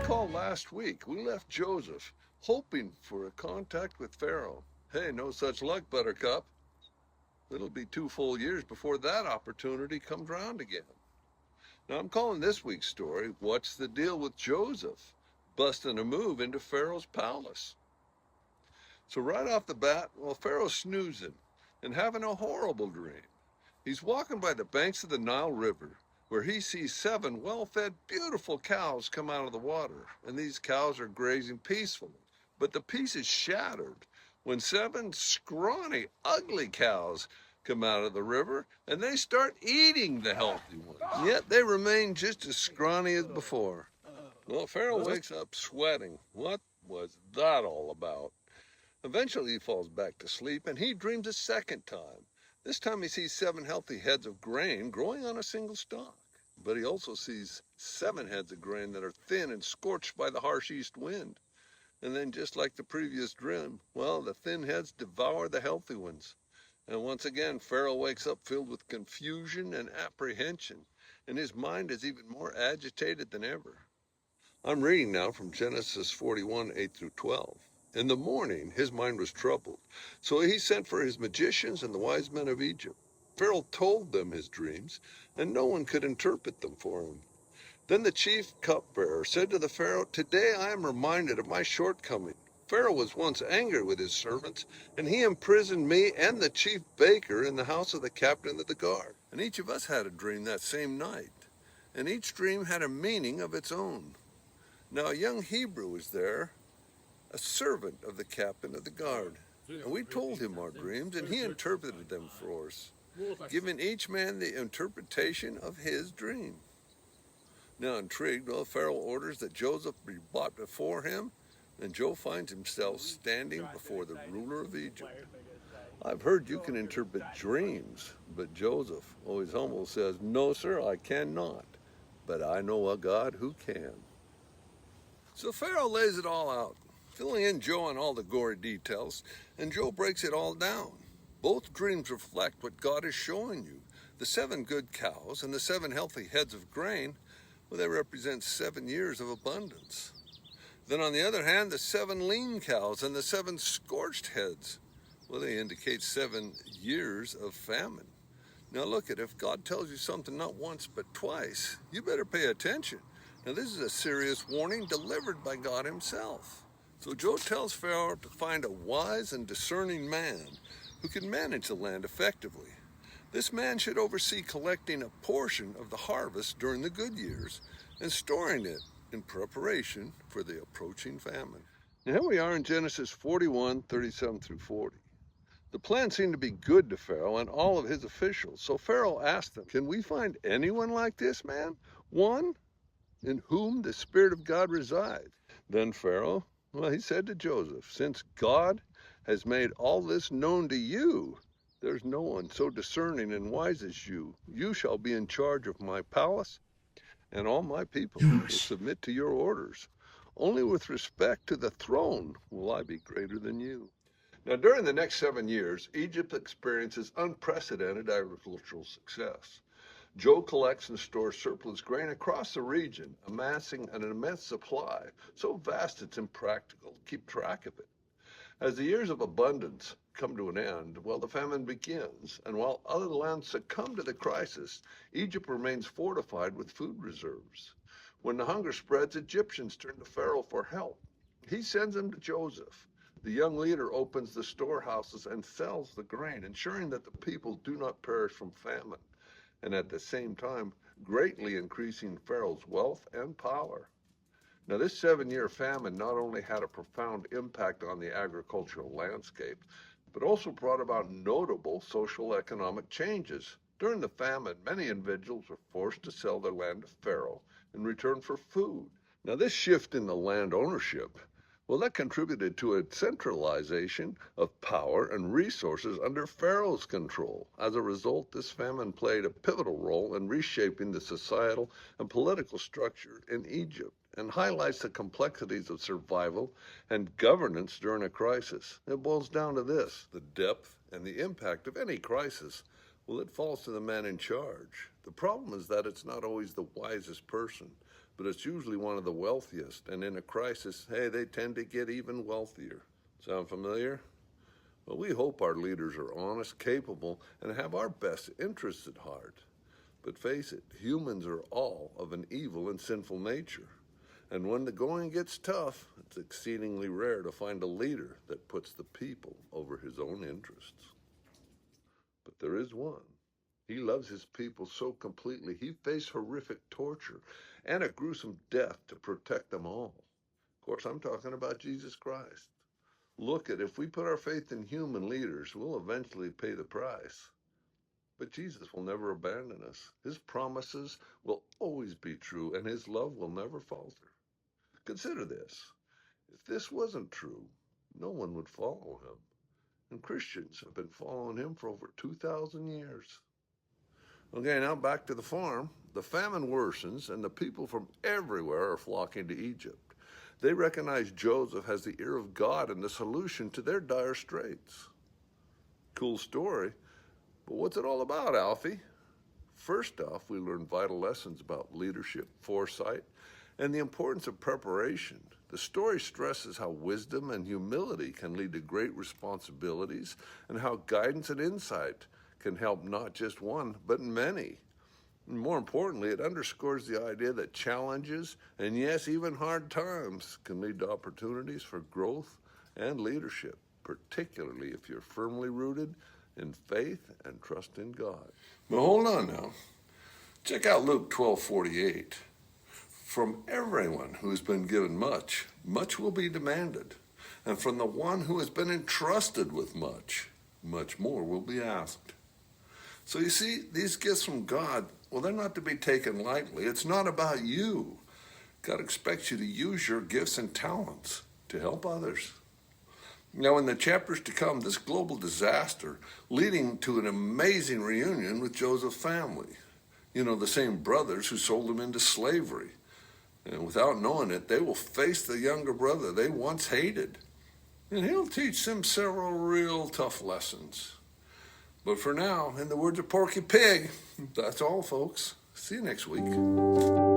recall last week we left Joseph hoping for a contact with Pharaoh. Hey, no such luck, Buttercup. It'll be 2 full years before that opportunity comes round again. Now I'm calling this week's story, What's the Deal with Joseph? Busting a move into Pharaoh's palace. So right off the bat, well, Pharaoh's snoozing and having a horrible dream. He's walking by the banks of the Nile River, where he sees 7 well-fed, beautiful cows come out of the water, and these cows are grazing peacefully. But the peace is shattered when 7 scrawny, ugly cows come out of the river, and they start eating the healthy ones. Yet they remain just as scrawny as before. Well, Pharaoh wakes up sweating. What was that all about? Eventually he falls back to sleep, and he dreams a second time. This time he sees 7 healthy heads of grain growing on a single stalk. But he also sees 7 heads of grain that are thin and scorched by the harsh east wind. And then, just like the previous dream, well, the thin heads devour the healthy ones. And once again, Pharaoh wakes up filled with confusion and apprehension, and his mind is even more agitated than ever. I'm reading now from Genesis 41, 8 through 12. In the morning, his mind was troubled. So he sent for his magicians and the wise men of Egypt. Pharaoh told them his dreams, and no one could interpret them for him. Then the chief cupbearer said to the Pharaoh, "Today I am reminded of my shortcoming. Pharaoh was once angry with his servants, and he imprisoned me and the chief baker in the house of the captain of the guard. And each of us had a dream that same night, and each dream had a meaning of its own. Now a young Hebrew was there, a servant of the captain of the guard. And we told him our dreams, and he interpreted them for us, giving each man the interpretation of his dream." Now intrigued, well, Pharaoh orders that Joseph be brought before him, and Joe finds himself standing before the ruler of Egypt. "I've heard you can interpret dreams," but Joseph, always humble, says, "No, sir, I cannot, but I know a God who can." So Pharaoh lays it all out, filling in Joe on all the gory details, and Joe breaks it all down. Both dreams reflect what God is showing you. The 7 good cows and the 7 healthy heads of grain, well, they represent 7 years of abundance. Then on the other hand, the 7 lean cows and the 7 scorched heads, well, they indicate 7 years of famine. Now look, if God tells you something not once but twice, you better pay attention. Now this is a serious warning delivered by God himself. So Joe tells Pharaoh to find a wise and discerning man who can manage the land effectively. This man should oversee collecting a portion of the harvest during the good years and storing it in preparation for the approaching famine. Now here we are in Genesis 41, 37 through 40. The plan seemed to be good to Pharaoh and all of his officials. So Pharaoh asked them, "Can we find anyone like this man? One in whom the Spirit of God resides?" Then Pharaoh, well, he said to Joseph, "Since God has made all this known to you, there's no one so discerning and wise as you. You shall be in charge of my palace, and all my people will submit to your orders. Only with respect to the throne will I be greater than you." Now, during the next 7 years, Egypt experiences unprecedented agricultural success. Joe collects and stores surplus grain across the region, amassing an immense supply, so vast it's impractical to keep track of it. As the years of abundance come to an end, well, the famine begins, and while other lands succumb to the crisis, Egypt remains fortified with food reserves. When the hunger spreads, Egyptians turn to Pharaoh for help. He sends them to Joseph. The young leader opens the storehouses and sells the grain, ensuring that the people do not perish from famine, and at the same time, greatly increasing Pharaoh's wealth and power. Now, this 7-year famine not only had a profound impact on the agricultural landscape, but also brought about notable social economic changes. During the famine, many individuals were forced to sell their land to Pharaoh in return for food. Now, this shift in the land ownership, well, that contributed to a centralization of power and resources under Pharaoh's control. As a result, this famine played a pivotal role in reshaping the societal and political structure in Egypt and highlights the complexities of survival and governance during a crisis. It boils down to this: the depth and the impact of any crisis, well, it falls to the man in charge. The problem is that it's not always the wisest person, but it's usually one of the wealthiest. And in a crisis, hey, they tend to get even wealthier. Sound familiar? Well, we hope our leaders are honest, capable, and have our best interests at heart. But face it, humans are all of an evil and sinful nature. And when the going gets tough, it's exceedingly rare to find a leader that puts the people over his own interests. But there is one. He loves his people so completely, he faced horrific torture and a gruesome death to protect them all. Of course, I'm talking about Jesus Christ. Look, if we put our faith in human leaders, we'll eventually pay the price. But Jesus will never abandon us. His promises will always be true, and his love will never falter. Consider this. If this wasn't true, no one would follow him. And Christians have been following him for over 2,000 years. Okay, now back to the farm. The famine worsens, and the people from everywhere are flocking to Egypt. They recognize Joseph as the ear of God and the solution to their dire straits. Cool story, but what's it all about, Alfie? First off, we learn vital lessons about leadership, foresight, and the importance of preparation. The story stresses how wisdom and humility can lead to great responsibilities, and how guidance and insight can help not just one, but many. And more importantly, it underscores the idea that challenges, and yes, even hard times, can lead to opportunities for growth and leadership, particularly if you're firmly rooted in faith and trust in God. But hold on now. Check out Luke 12:48. From everyone who has been given much, much will be demanded. And from the one who has been entrusted with much, much more will be asked. So you see, these gifts from God, well, they're not to be taken lightly. It's not about you. God expects you to use your gifts and talents to help others. Now, in the chapters to come, this global disaster leading to an amazing reunion with Joseph's family. You know, the same brothers who sold him into slavery. And without knowing it, they will face the younger brother they once hated. And he'll teach them several real tough lessons. But for now, in the words of Porky Pig, that's all, folks. See you next week.